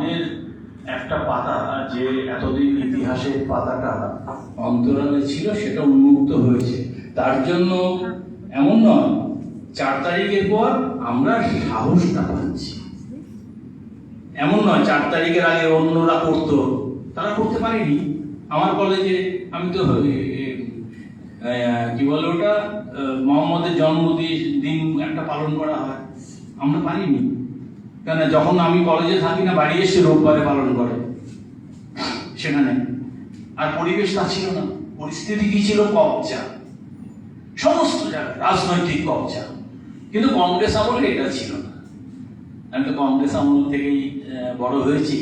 সামনের একটা পাতা, যে এতদিন ইতিহাসের পাতাটা অন্তরালে ছিল, সেটা উন্মুক্ত হয়েছে। তার জন্য এমন নয় 4 তারিখের পর আমরা সাহসটা পাচ্ছি, এমন নয় 4 তারিখের আগে অন্যরা করতো, তারা করতে পারেনি। আমার কলেজে আমি তো কি বলে ওটা, মোহাম্মদের জন্মদিন একটা পালন করা হয়, আমরা পারিনি কেন? যখন আমি কলেজে থাকি না, বাড়ি এসে রোববারে পালন করে সেখানে। আর পরিবেশ তা ছিল না, পরিস্থিতি কি ছিল? কবজা, সমস্ত জায়গায় রাজনৈতিক কবজা। কিন্তু কংগ্রেস আমলে এটা ছিল না। আমি তো কংগ্রেস আমল থেকেই বড় হয়েছি,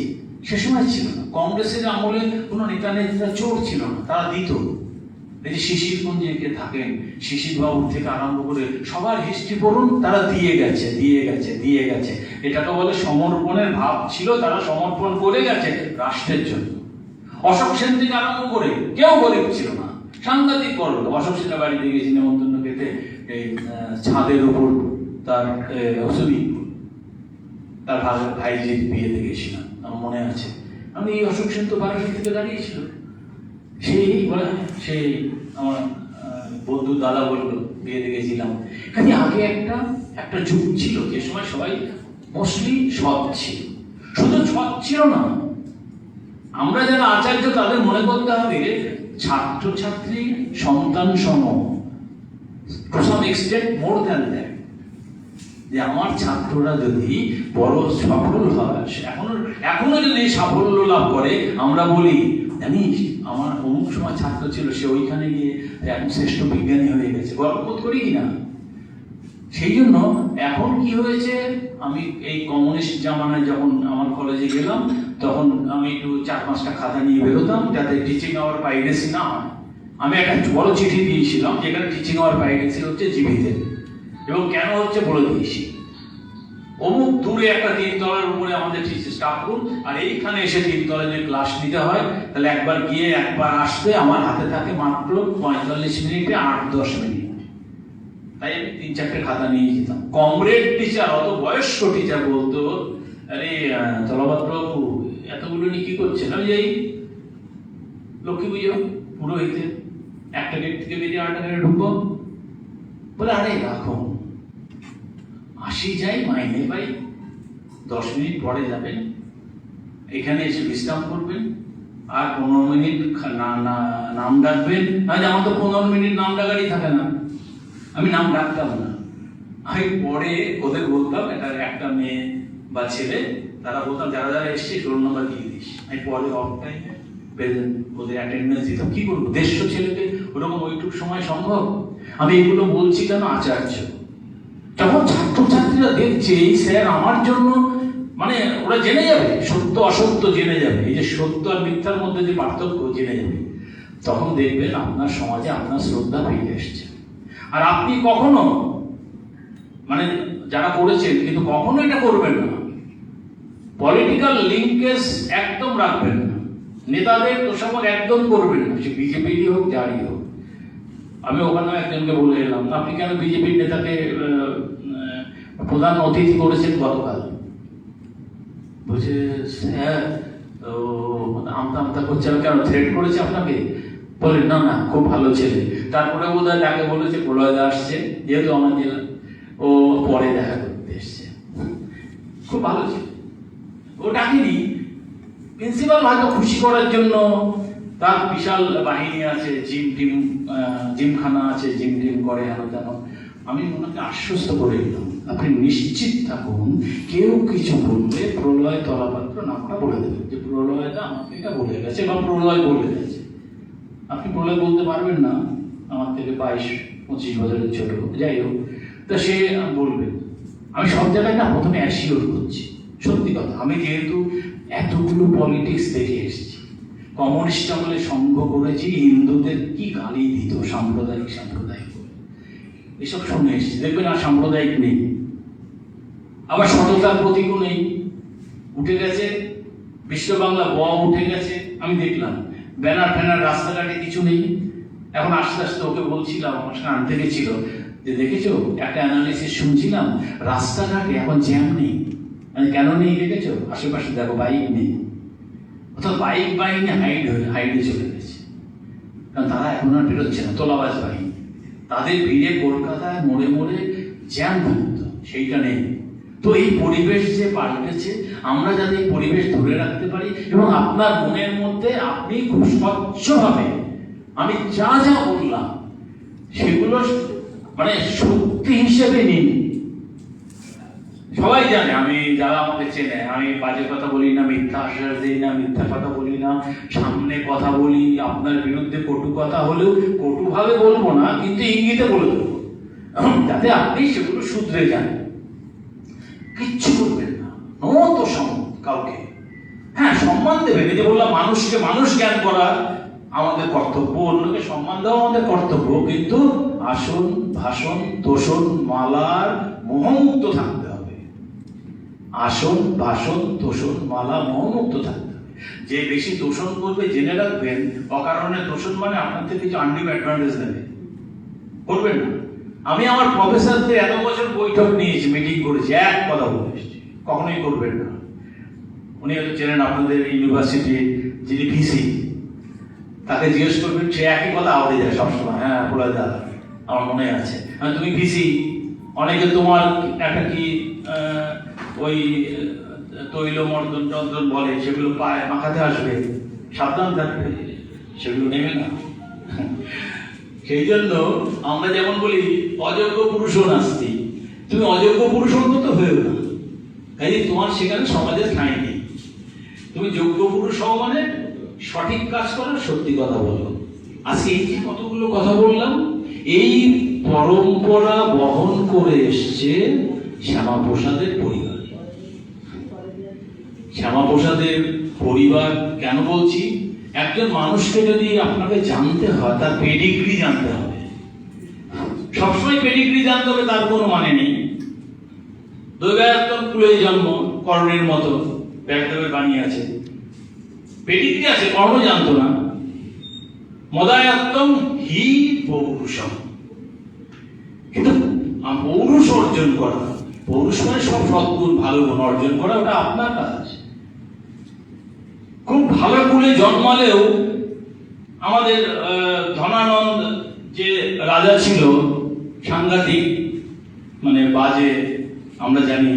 সে সময় ছিল না। কংগ্রেসের আমলে কোনো নেতা চোর ছিল না, তারা দিত। এই যে শিশিরকুঞ্জে কে থাকেন, শিশির বাবুর থেকে আরম্ভ করে সবার হিস্ট্রি পড়ুন, তারা দিয়ে গেছে দিয়ে গেছে দিয়ে গেছে। এটাকে বলে সমর্পণের ভাব ছিল, তারা সমর্পণ করে গেছে রাষ্ট্রের জন্য। অশোক সেন থেকে আরম্ভ করে কেউ গরিব ছিল না, সাংঘাতিক বড়। অশোক সেনের বাড়িতে গেছি নেমন্তন্ন খেতে, এই ছাদের উপর তার অসুবি, তার ভাইজির বিয়েতে গেছিলাম, আমার মনে আছে। আমি এই অশোক সেন তো বারাসাত থেকে দাঁড়িয়েছিল, সেই বলে সেই আমার বন্ধু দাদা বললো বিয়েতে গেছিলাম। খালি আগে একটা যুগ ছিল যে সময় সবাই মোস্টলি সৎ ছিল। শুধু সৎ ছিল না, আমরা যারা আচার্য তাদের মনে করতে হবে ছাত্রছাত্রী সন্তান সম, to some extent more than that, যে আমার ছাত্ররা যদি বড় সফল হয়, এখনো যদি সাফল্য লাভ করে, আমরা বলি জানিস আমার অমুক সময় ছাত্র ছিল, সে ওইখানে গিয়ে এখন শ্রেষ্ঠ বিজ্ঞানী হয়ে গেছে, গর্ববোধ করি কিনা? সেই জন্য এখন কি হয়েছে, আমি এই কমিউনিস্ট জামানায় যখন আমার কলেজে গেলাম, তখন আমি একটু 4-5টা খাতা নিয়ে বেরোতাম যাতে টিচিং আওয়ার পাইরেসি না হয়। আমি একটা বড় চিঠি দিয়েছিলাম যেখানে টিচিং আওয়ার পাইরেসি হচ্ছে জীবিতের, এবং কেন হচ্ছে বলে দিয়েছি। অমুক দূরে একটা 3 তলার উপরে আমাদের স্টাফ রুম, আর এইখানে এসে 3 তলায় যে ক্লাস নিতে হয়, তাহলে একবার গিয়ে একবার আসতে আমার হাতে থাকে মাত্র 45 মিনিটে 8-10 মিনিট। তাই আমি 3-4টে খাতা নিয়ে যেতাম। কমরেড টিচার, অত বয়স্ক টিচার বলতো, আরে তলাবাদ বাবু এতগুলো নিয়ে কি করছেন? আমি যাই লক্ষ্মী পুজো পুরোহিতে, একটা গেট থেকে বেরিয়ে আরেকটা গেটে ঢুকবো, বলে আরে রাখো, আসি যাই মাইনে পাই, 10 মিনিট পরে যাবেন, এখানে এসে বিশ্রাম করবেন, আর 15 মিনিট নাম ডাকবেন। আমার তো 15 মিনিট নাম ডাকারই থাকে না, আমি নাম ডাকতাম না। আমি পরে ওদের বলতাম, এটা একটা মেয়ে বা ছেলে, তারা বলতাম যারা যারা এসছে রোল নাম্বার দিয়ে দিস। আমি পরে অফ টাইমে ওদের অ্যাটেন্ডেন্স দিতাম। কি করবো, 150 ছেলেকে ওরকম ওইটুকু সময় সম্ভব? আমি এগুলো বলছি কেন? আচার্য যখন ছাত্রছাত্রীরা দেখছে এই স্যার আমার জন্য, মানে ওরা জেনে যাবে সত্য অসত্য, জেনে যাবে এই যে সত্য আর মিথ্যার মধ্যে যে পার্থক্য জেনে যাবে, তখন দেখবেন আপনার সমাজে আপনার শ্রদ্ধা ফিরে এসছে। আর আপনি কখনো, মানে যারা করেছেন কিন্তু কখনো এটা করবেন না, পলিটিক্যাল লিঙ্কেজ একদম রাখবেন না, নেতাদের তোষামোদ একদম করবেন না, সে বিজেপিরই হোক যারই হোক। আমি ওখানে একজনকে বলে এলাম, আপনি কেন বিজেপির নেতাকে প্রধান অতিথি করেছেন গতকাল? বলছে স্যার আমতা আমতা করছে, আমি কেন থ্রেট করেছি আপনাকে? বলে না না খুব ভালো ছেলে। তারপরে বোধহয় তাকে বলেছে প্রলয়দা আসছে, যেহেতু আমার জেলা, ও পরে দেখা করতে এসছে, খুব ভালো ছেলে। ও ডাকিনি, প্রিন্সিপাল হয়তো খুশি করার জন্য, তার বিশাল বাহিনী আছে, জিমখানা আছে, জিম টিম করে আরো যেন। আমি ওনাকে আশ্বস্ত করে দিলাম, আপনি নিশ্চিত থাকুন, কেউ কিছু বললে প্রলয় তলাপাত্র নামটা বলে দেবেন, যে প্রলয়টা আমাকে এটা বলে গেছে বা প্রলয় বলে গেছে। আপনি প্রলয় বলতে পারবেন না, আমার থেকে 22-25 বছরের ছোট, যাই হোক, তা সে বলবে। আমি সব জায়গায় না প্রথমে অ্যাসিওর করছি, সত্যি কথা। আমি যেহেতু এতগুলো পলিটিক্স দেখে এসেছি, কমিউনিস্ট আমলে সংঘ করেছি, হিন্দুদের কি গালি দিত সাম্প্রদায়িক এসব শুনে এসেছি। দেখবেন আর সাম্প্রদায়িক নেই, আবার সততার প্রতীকও নেই, উঠে গেছে বিশ্ব বাংলা ব উঠে গেছে। আমি দেখলাম ব্যানার ফ্যানার রাস্তাঘাটে কিছু নেই। এখন আস্তে আস্তে ওকে বলছিলাম, আমার সঙ্গে আনতে গেছিল, যে দেখেছো একটা অ্যানালিসিস শুনছিলাম, রাস্তাঘাটে এখন জ্যাম নেই। মানে কেন নেই দেখেছো? আশেপাশে দেখো বাইক নেই, অর্থাৎ বাইক বাহিনী হাইডে চলে গেছে, কারণ তারা এখন আর বেরোচ্ছে না, তোলাবাজ বাহিনী। তাদের ভিড়ে কলকাতায় মোড়ে মোড়ে জ্যাম থাকতো, সেইটা নেই। তো এই পরিবেশ যে পাল্টেছে, আমরা যাতে এই পরিবেশ ধরে রাখতে পারি এবং আপনার মনের মধ্যে আপনি খুব স্বচ্ছভাবে আমি যা যা বললাম সেগুলো মানে সত্যি হিসেবে নিন। সবাই জানে, আমি যারা আমাকে চেনে, আমি বাজে কথা বলি না, মিথ্যা আশ্বাস দিই না, মিথ্যা কথা বলি না, সামনে কথা বলি। আপনার বিরুদ্ধে কটু কথা হলেও কটুভাবে বলবো না, কিন্তু ইঙ্গিতে বলে দেবো, যাতে আপনি সেগুলো শুধরে যান। কিচ্ছু করবেন না, নত কাউকে। হ্যাঁ, সম্মান দেবেন। এই যে বললাম, মানুষকে মানুষ জ্ঞান করা আমাদের কর্তব্য, অন্যকে সম্মান দেওয়া আমাদের কর্তব্য, কিন্তু আসন ভাষণ তোষণ মালার মোহমুক্ত থাকতে হবে। আসন ভাষণ তোষণ মালা মোহমুক্ত থাকতে হবে। যে বেশি তোষণ করবে জেনে রাখবেন, অকারণে তোষণ মানে আপনার থেকে কিছু আনডিউ অ্যাডভান্টেজ নেবে, করবেন না। আমি আমার প্রফেসরদের এত বছর বৈঠক নিয়েছি, মিটিং করেছি, এক কথা বলে এসেছি, কখনোই করবেন না। উনি হয়তো চেনেন আপনাদের ইউনিভার্সিটি যিনি ভিসি, তাকে জিজ্ঞেস করবেন, সে একই কথা আওড়ে যায় সবসময়। হ্যাঁ প্রলয় দা, আমার মনে আছে, তুমি ভিসি, অনেকে তোমার একটা কি ওই তৈল মর্দন টর্দন বলে, সেগুলো পায়ে মাখাতে আসবে, সাবধান থাকবে, সেগুলো নেবে না। সেই জন্য আমরা যেমন বলি অযোগ্য পুরুষও নাস্তি, তুমি অযোগ্য পুরুষের মতো হয়েও না, কাজে তোমার সেখানে সমাজের ঠাঁই নেই। তুমি যোগ্য পুরুষ হও মানে সঠিক কাজ করো, সত্যি কথা বলো। আজকে এই যে কতগুলো কথা বললাম, এই পরম্পরা বহন করে এসছে শ্যামাপ্রসাদের পরিবার। শ্যামাপ্রসাদের পরিবার কেন বলছি? একজন মানুষকে যদি আপনাকে জানতে হয়, তার পেডিগ্রি জানতে হবে। সবসময় পেডিগ্রি জানতে হবে তার কোনো মানে নেই। দৈবায়ত্তম কুলে জন্ম, কর্ণের মতো ব্যাসদেবের বাণী আছে, পেডিগ্রি আছে, কর্ণ জানতো না। মদায়ত্তম হি পৌরুষম, কিন্তু পৌরুষ অর্জন করা, পৌরুষ মানে সব সদ্গুণ ভালো গুণ অর্জন করা, ওটা আপনার কাজ। খুব ভালো কুলে জন্মালেও আমাদের ধনানন্দ যে রাজা ছিল, সাংঘাতিক মানে বাজে, আমরা জানি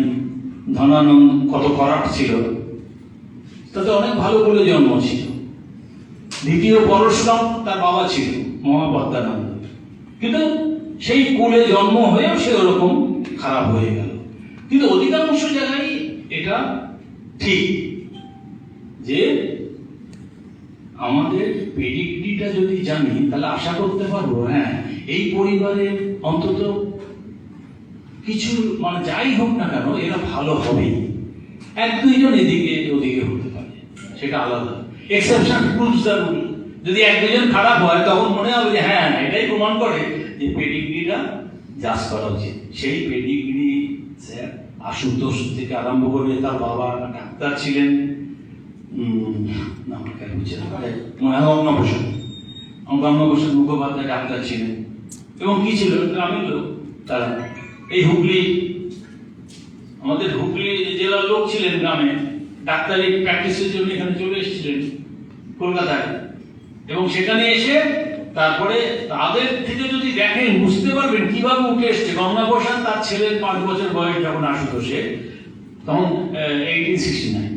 ধনানন্দ কত করাপ্ট ছিল, তাতে অনেক ভালো কুলে জন্ম ছিল। দ্বিতীয় পরশুরাম তার বাবা ছিল মহাপদ্মানন্দ, কিন্তু সেই কুলে জন্ম হয়েও সে ওরকম খারাপ হয়ে গেল। কিন্তু অধিকাংশ জায়গায় এটা ঠিক যে আমাদের পেডিগ্রিটা যদি জানি, তাহলে আশা করতে পারবো হ্যাঁ এই পরিবারের অন্তত কিছু মানে যাই হোক না কেন এরা ভালো হবে। এক দুইজন এদিকে ওদিকে হতে পারে, সেটা আলাদা, এক্সেপশন প্রুভস দ্য রুল। যদি এক দুজন খারাপ হয়, তখন মনে হবে যে হ্যাঁ এটাই প্রমাণ করে যে পেডিগ্রিটা জাজ করা উচিত। সেই পেডিগ্রি স্যার আশুতোষ থেকে আরম্ভ করে, তার বাবা ডাক্তার ছিলেন, অঙ্গপ্রসাদ মুখোপাধ্যায় ডাক্তার ছিলেন, এবং কি ছিল গ্রামের লোক তারা। এই হুগলি, আমাদের হুগলি জেলার লোক ছিলেন, গ্রামে ডাক্তারি প্র্যাকটিসের জন্য এখানে চলে এসেছিলেন কলকাতায়, এবং সেখানে এসে তারপরে তাদের থেকে যদি দেখেন বুঝতে পারবেন কিভাবে উঠে এসছে। গঙ্গাপ্রসাদ তার ছেলের 5 বছর বয়স যখন আশুতোষে, তখন 1869,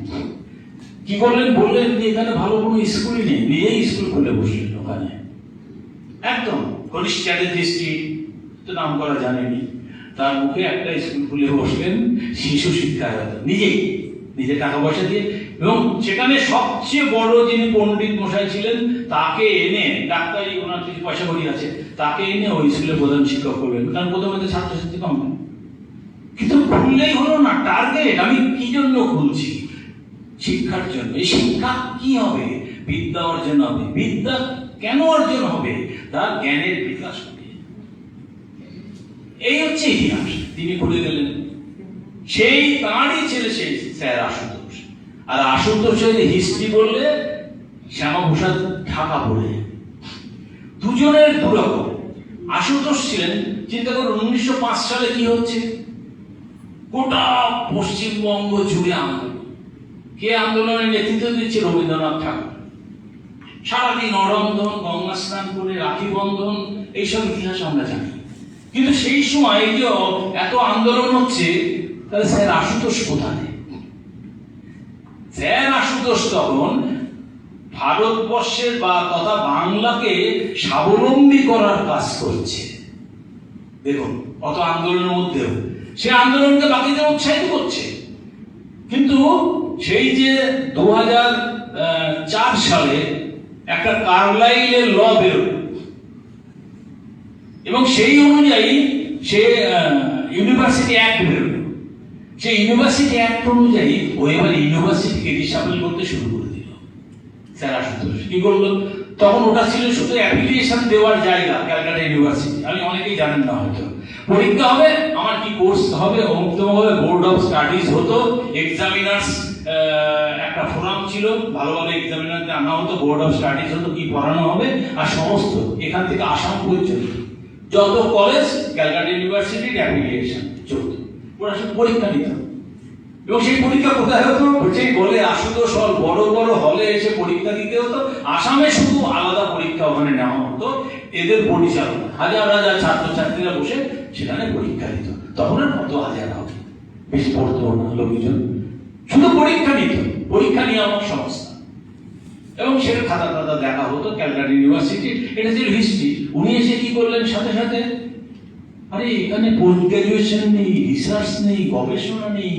কি করলেন, বললেন যে এখানে ভালো কোনো স্কুলই নেই, নিজেই স্কুল খুলে বসলেন ওখানে, একদম হরিশ চ্যাটার্জি তো নাম করা জানেনি, তার মুখে একটা স্কুল খুলে বসলেন, শিশু শিক্ষায়ত, নিজে টাকা পয়সা দিয়ে। এবং সেখানে সবচেয়ে বড় যিনি পণ্ডিত মশাই ছিলেন, তাকে এনে, ডাক্তারি ওনার কিছু পয়সা করি আছে, তাকে এনে ওই স্কুলে প্রধান শিক্ষক করবেন, কারণ প্রথমে তো ছাত্রছাত্রী কম। কিন্তু খুললেই হলো না, টার্গেট আমি কি জন্য খুলছি, শিক্ষার জন্য। এই শিক্ষা কি হবে? বিদ্যা অর্জন হবে। বিদ্যা কেন অর্জন হবে? তার জ্ঞানের বিকাশ হবে। এই হচ্ছে ইতিহাস। তিনি খুলে গেলেন, সেই তাঁরই ছেলে সেই স্যার আশুতোষ। আর আশুতোষের হিস্ট্রি বললে শ্যামাপ্রসাদ ঢাকা পড়ে, দুজনের দুরকম। আশুতোষ ছিলেন, চিন্তা করুন 1905 সালে কি হচ্ছে, গোটা পশ্চিমবঙ্গ জুড়ে আন্দোলন। কে আন্দোলনের নেতৃত্ব দিচ্ছে? রবীন্দ্রনাথ ঠাকুর। সারাদিন অরন্ধন, গঙ্গা স্নান করে, রাখি বন্ধন, এইসব ইতিহাস আমরা জানি। কিন্তু সেই সময় এই যে এত আন্দোলন হচ্ছে, তাহলে স্যার আশুতোষ কোথায়? স্যার আশুতোষ তখন ভারতবর্ষের বা তথা বাংলাকে স্বাবলম্বী করার কাজ করছে। দেখুন, কত আন্দোলনের মধ্যেও সে আন্দোলনকে বাকিদের উৎসাহিত করছে। কিন্তু সেই যে 2004 সালে একটা কার্লাইলের ল বেরোল এবং সেই অনুযায়ী সে ইউনিভার্সিটি অ্যাক্ট বেরোল। সেই ইউনিভার্সিটি অ্যাক্ট অনুযায়ী ও এবার ইউনিভার্সিটিকে রিসাফেল করতে শুরু করে দিল। স্যার আশুতোষ কি করলো? তখন ওটা ছিল শুধু অ্যাপ্লিকেশন দেওয়ার জায়গা, ক্যালকাটা ইউনিভার্সিটি। আমি অনেকেই জানেন না হয়তো। পরীক্ষা হবে, আমার কি কোর্স হবে, অমুকতমভাবে বোর্ড অফ স্টাডিজ হতো, এক্সামিনার্স একটা ফোরাম ছিল, ভালোভাবে এক্সামিনারকে আনা হতো, বোর্ড অফ স্টাডিজ হতো, কি পড়ানো হবে, আর সমস্ত এখান থেকে আসাম পর্যন্ত যত কলেজ ক্যালকাটা ইউনিভার্সিটির অ্যাপ্লিকেশন চলত, ওরা সব পরীক্ষা নিত। এবং সেই পরীক্ষা কোথায় হতো? সেই বলে আশুতোষ হল, বড় বড় হলে এসে পরীক্ষা দিতে হতো। আসামে শুধু আলাদা পরীক্ষা ওখানে নেওয়া হতো, এদের পরিচালনা, হাজার হাজার ছাত্রছাত্রীরা বসে সেখানে পরীক্ষা দিত। তখন আর কত হাজার হবে, বেশি পড়তো না লোকজন, শুধু পরীক্ষা নিত, পরীক্ষা নিয়ামক সংস্থা। এবং সেটা খাতা খাতা দেখা হতো ক্যালকাটা ইউনিভার্সিটি। এটা ছিল হিস্ট্রি। উনি এসে কি করলেন সাথে সাথে, আরে এখানে পোস্ট গ্রাজুয়েশন নেই, রিসার্চ নেই, গবেষণা নেই,